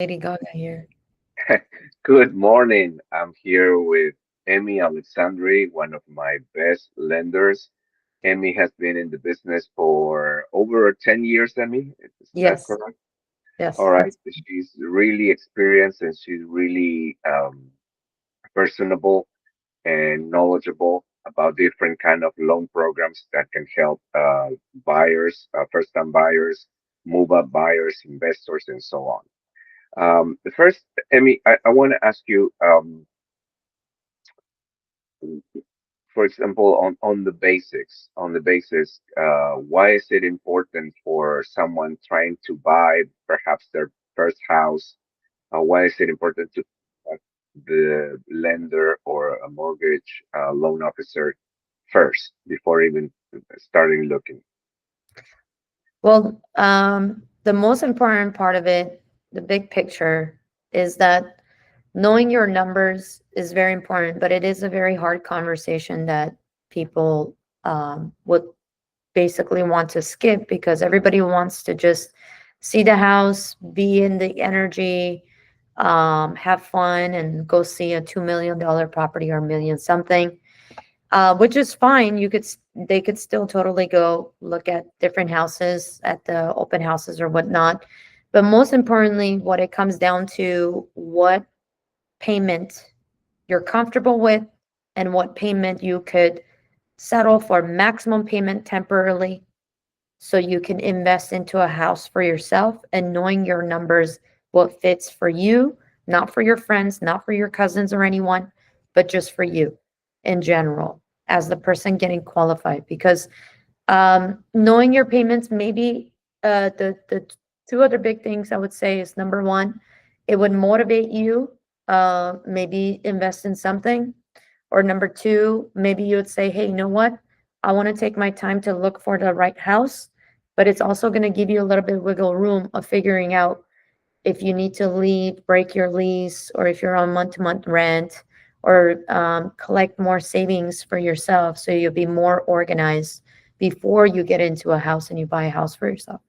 Lady Gaga here. Good morning. I'm here with Emmy Alexandri, one of my best lenders. Emmy has been in the business for over 10 years, Emmy. Is that Yes, correct? yes, All right. that's She's really experienced and she's really personable and knowledgeable about different kind of loan programs that can help buyers, first-time buyers, move-up buyers, investors, and so on. The first, Emmy, I want to ask you, for example, on the basics, why is it important for someone trying to buy perhaps their first house? Why is it important to contact the lender or a mortgage loan officer first before even starting looking? well, the most important part of it, the big picture, is that knowing your numbers is very important, but it is a very hard conversation that people would basically want to skip because everybody wants to just see the house, be in the energy, have fun, and go see a $2 million property or a million something, which is fine. They could still totally go look at different houses at the open houses or whatnot. But most importantly, what it comes down to, what payment you're comfortable with and what payment you could settle for maximum payment temporarily so you can invest into a house for yourself and knowing your numbers, what fits for you, not for your friends, not for your cousins or anyone, but just for you in general as the person getting qualified. Because knowing your payments, maybe the two other big things I would say is number one, it would motivate you, maybe invest in something, or number two, maybe you would say, hey, you know what? I want to take my time to look for the right house, but it's also going to give you a little bit of wiggle room of figuring out if you need to leave, break your lease, or if you're on month to month rent, or collect more savings for yourself so you'll be more organized before you get into a house and you buy a house for yourself.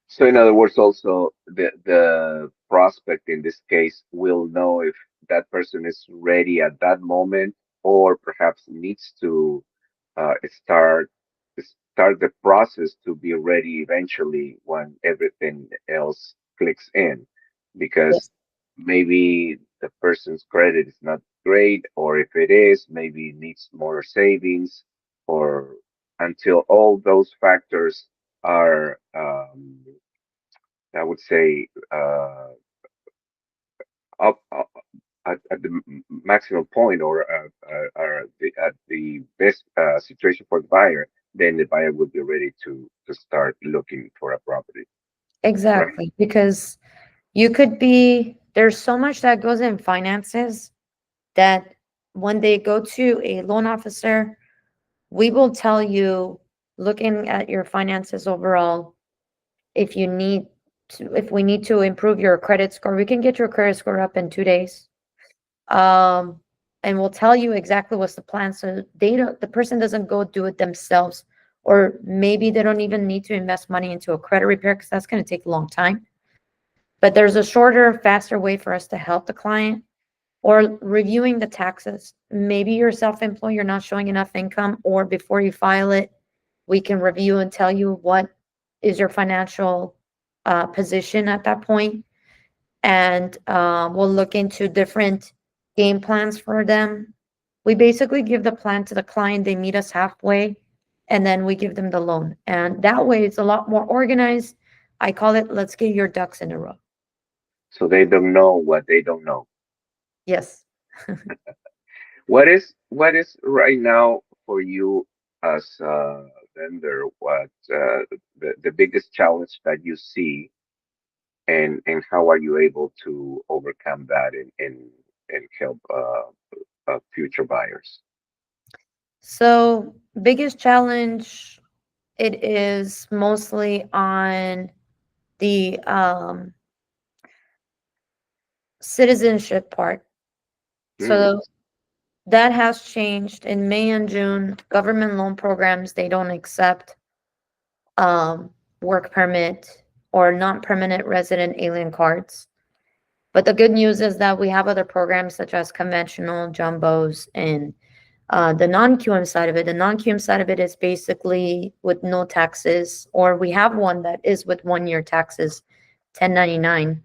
So, in other words, also the prospect in this case will know if that person is ready at that moment, or perhaps needs to start the process to be ready eventually when everything else clicks in, because Yes. maybe the person's credit is not great, or if it is, maybe it needs more savings, or until all those factors are I would say up at the maximum point, or at the best situation for the buyer, then the buyer will be ready to start looking for a property, right? Exactly. Because you could be, there's so much that goes in finances that when they go to a loan officer, we will tell you, looking at your finances overall, if you need if we need to improve your credit score, we can get your credit score up in 2 days. Um, and we'll tell you exactly what's the plan. So the person doesn't go do it themselves, or maybe they don't even need to invest money into a credit repair because that's going to take a long time. But there's a shorter, faster way for us to help the client, or reviewing the taxes. Maybe you're self-employed, you're not showing enough income, or before you file it, we can review and tell you what is your financial position at that point, and we'll look into different game plans for them. We basically give the plan to the client, they meet us halfway, and then we give them the loan. And that way it's a lot more organized. I call it, let's get your ducks in a row. So they don't know what they don't know. Yes. What is right now for you as a vendor? What the biggest challenge that you see, and how are you able to overcome that and help future buyers? So, biggest challenge, it is mostly on the citizenship part. Hmm. So that has changed in May and June. Government loan programs, they don't accept um, work permit or non-permanent resident alien cards. But the good news is that we have other programs such as conventional, jumbos, and the non-QM side of it. The non-QM side of it is basically with no taxes, or we have one that is with 1 year taxes, 1099,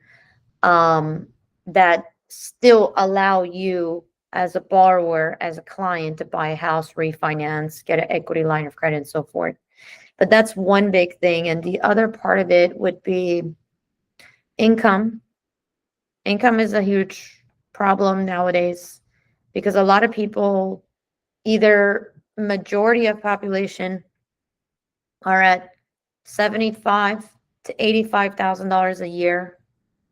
that still allow you as a borrower, as a client, to buy a house, refinance, get an equity line of credit, and so forth. But that's one big thing. And the other part of it would be income. Income is a huge problem nowadays because a lot of people, either majority of population, are at 75 to $85,000 a year.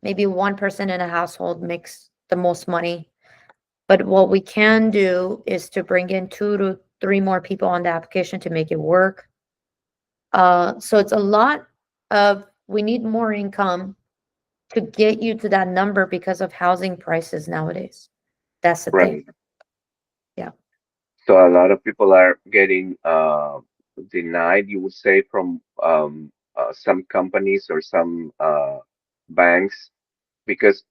Maybe 1% in a household makes the most money. But what we can do is to bring in 2 to 3 more people on the application to make it work. So it's a lot of, we need more income to get you to that number because of housing prices nowadays. That's the thing. Right. Yeah. So a lot of people are getting denied, you would say, from some companies or some banks, because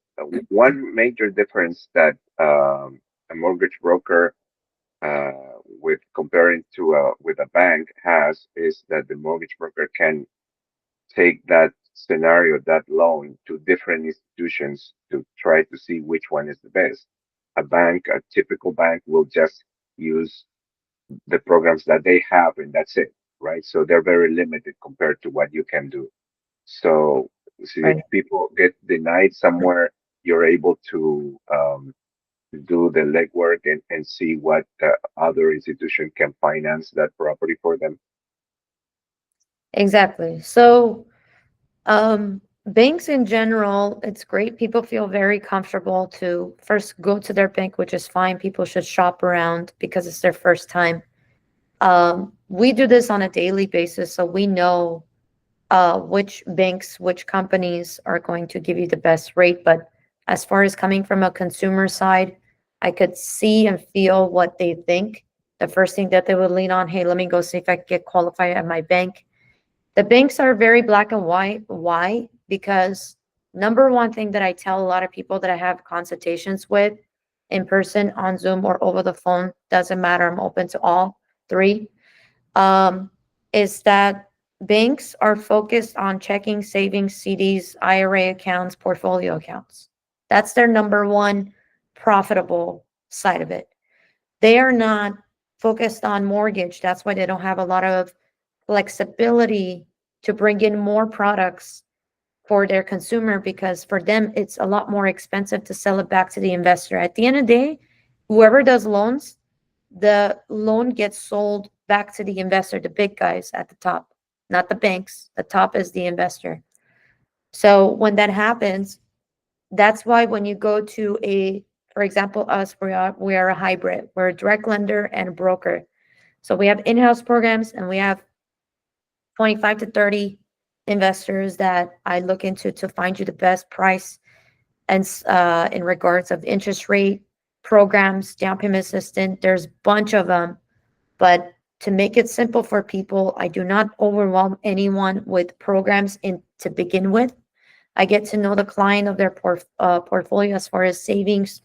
one major difference that a mortgage broker with comparing to with a bank has is that the mortgage broker can take that scenario, that loan, to different institutions to try to see which one is the best. A typical bank will just use the programs that they have and that's it, right? So they're very limited compared to what you can do. So, see, if Right. people get denied somewhere, you're able to do the legwork and see what other institution can finance that property for them. Exactly. So, banks in general, it's great. People feel very comfortable to first go to their bank, which is fine. People should shop around because it's their first time. We do this on a daily basis, so we know which banks, which companies are going to give you the best rate. But as far as coming from a consumer side, I could see and feel what they think. The first thing that they would lean on, hey, let me go see if I can get qualified at my bank. The banks are very black and white. Why? Because number one thing that I tell a lot of people that I have consultations with in person, on Zoom, or over the phone, doesn't matter. I'm open to all three, um, is that banks are focused on checking, savings, CDs, IRA accounts, portfolio accounts. That's their number one profitable side of it. They are not focused on mortgage. That's why they don't have a lot of flexibility to bring in more products for their consumer, because for them it's a lot more expensive to sell it back to the investor. At the end of the day, whoever does loans, the loan gets sold back to the investor, the big guys at the top, not the banks. The top is the investor. So when that happens, that's why when you go to a, for example, us, we are a hybrid. We're a direct lender and a broker. So we have in-house programs, and we have 25 to 30 investors that I look into to find you the best price, and in regards of interest rate, programs, down payment assistance. There's a bunch of them. But to make it simple for people, I do not overwhelm anyone with programs in to begin with. I get to know the client of their portfolio as far as savings.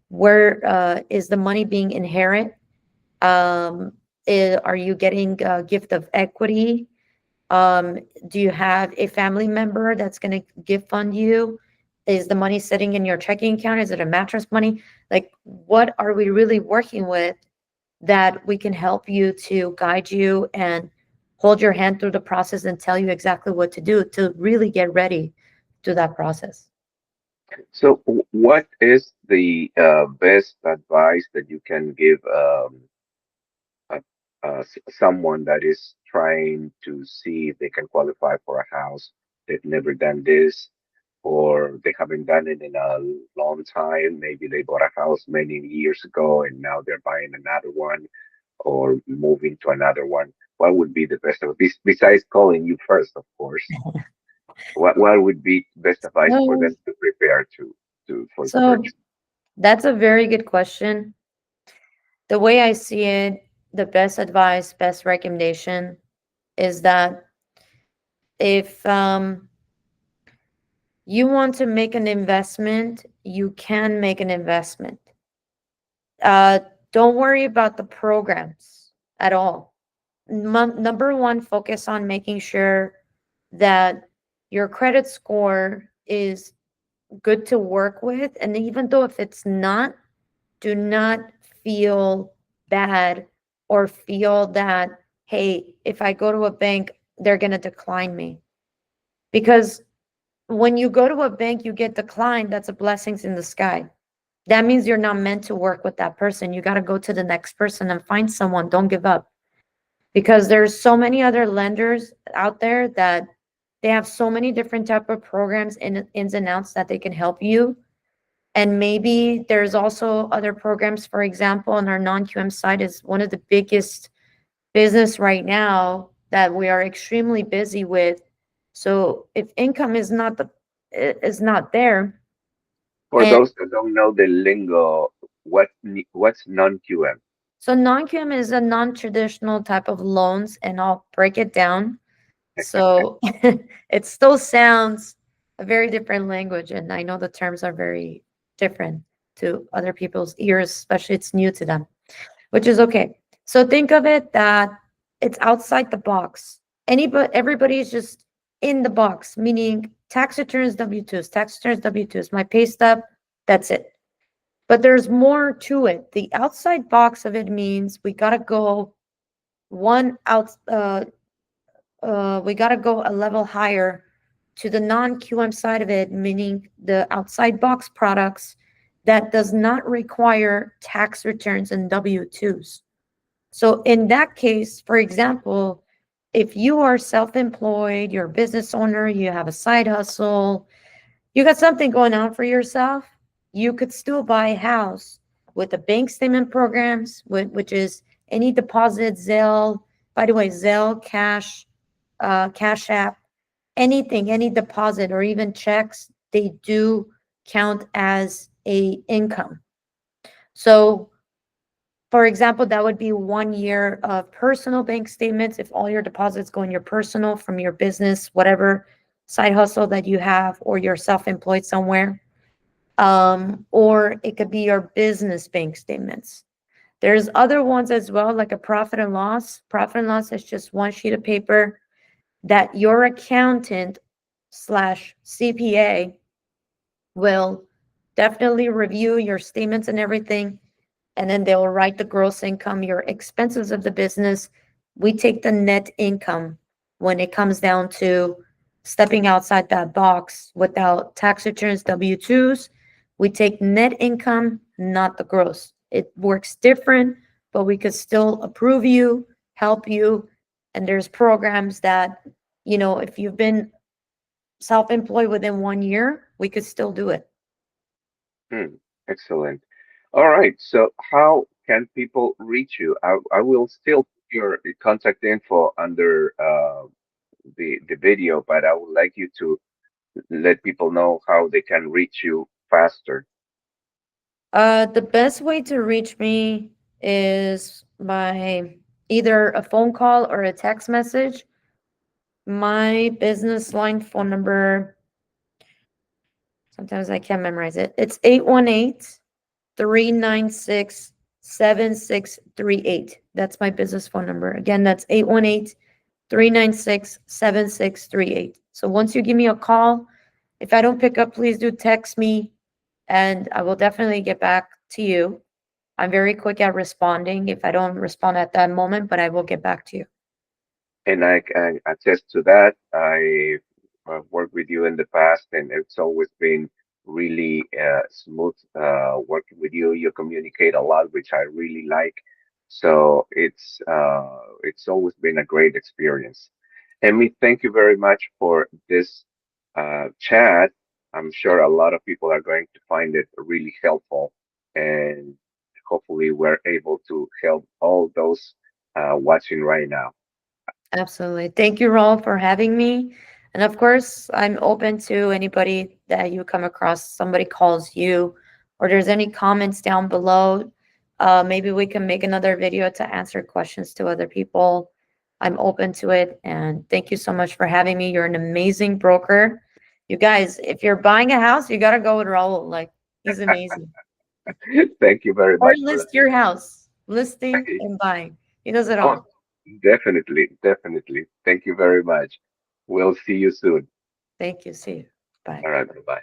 Where is the money being inherent? Are you getting a gift of equity? Um, do you have a family member that's going to gift fund you? Is the money sitting in your checking account? Is it a mattress money? Like, what are we really working with that we can help you to guide you and hold your hand through the process and tell you exactly what to do to really get ready to that process? So, what is the best advice that you can give uh, someone that is trying to see if they can qualify for a house? They've never done this, or they haven't done it in a long time. Maybe they bought a house many years ago and now they're buying another one or moving to another one. What would be the best of, besides calling you first, of course? What would be best advice for So, them to prepare to for the so purchase? that's a very good question. The way I see it, the best advice, best recommendation is that if You want to make an investment, you can make an investment. Uh, don't worry about the programs at all. Number one, focus on making sure that your credit score is good to work with. And even though if it's not, do not feel bad or feel that, hey, if I go to a bank, they're going to decline me. Because when you go to a bank, you get declined. That's a blessings in the sky. That means you're not meant to work with that person. You got to go to the next person and find someone. Don't give up because there's so many other lenders out there that they have so many different type of programs in ins and outs that they can help you. And maybe there's also other programs, for example, on our non-QM side is one of the biggest business right now that we are extremely busy with. So if income is not there, For and those that don't know the lingo, what's non-QM? so non-QM is a non-traditional type of loans, and I'll break it down. So it still sounds a very different language, and I know the terms are very different to other people's ears, especially it's new to them, which is okay. So think of it that it's outside the box. Everybody is just in the box, meaning tax returns W-2s, tax returns W-2s, my pay stub, that's it. But there's more to it. The outside box of it means one out we got to go a level higher to the non-QM side of it, meaning the outside box products that does not require tax returns and W-2s. So in that case, for example, if you are self-employed, you're a business owner, you have a side hustle, you got something going on for yourself, you could still buy a house with the bank statement programs, which is any deposit, Zelle, by the way, Zelle, Cash App, anything, any deposit or even checks, they do count as a income. So for example, that would be 1 year of personal bank statements if all your deposits go in your personal from your business, whatever side hustle that you have, or you're self-employed somewhere. Or it could be your business bank statements. There's other ones as well, like a profit and loss. Profit and loss is just one sheet of paper that your accountant slash CPA will definitely review your statements and everything. And then they'll write the gross income, your expenses of the business. We take the net income when it comes down to stepping outside that box without tax returns, W-2s. We take net income, not the gross. It works different, but we could still approve you, help you. And there's programs that, if you've been self-employed within 1 year, we could still do it. Hmm, excellent. All right. So how can people reach you? I will still put your contact info under the video, but I would like you to let people know how they can reach you faster. The best way to reach me is by either a phone call or a text message. My business line phone number, sometimes I can't memorize it. It's 818-396-7638. That's my business phone number. Again, that's 818-396-7638. So once you give me a call, if I don't pick up, please do text me and I will definitely get back to you. I'm very quick at responding if I don't respond at that moment, but I will get back to you. And I can attest to that. I have worked with you in the past, and it's always been really smooth working with you. You communicate a lot, which I really like. So it's always been a great experience. And we thank you very much for this chat. I'm sure a lot of people are going to find it really helpful, and hopefully we're able to help all those watching right now. Absolutely. Thank you, Raul, for having me. And of course, I'm open to anybody that you come across, somebody calls you, or there's any comments down below. Maybe we can make another video to answer questions to other people. I'm open to it. And thank you so much for having me. You're an amazing broker. You guys, if you're buying a house, you gotta go with Raul. Like, he's amazing. Thank you very Or much for list that. your house, listing and buying. He does it Oh, all. definitely, definitely. Thank you very much. We'll see you soon. Thank you. See you. Bye. All right, bye.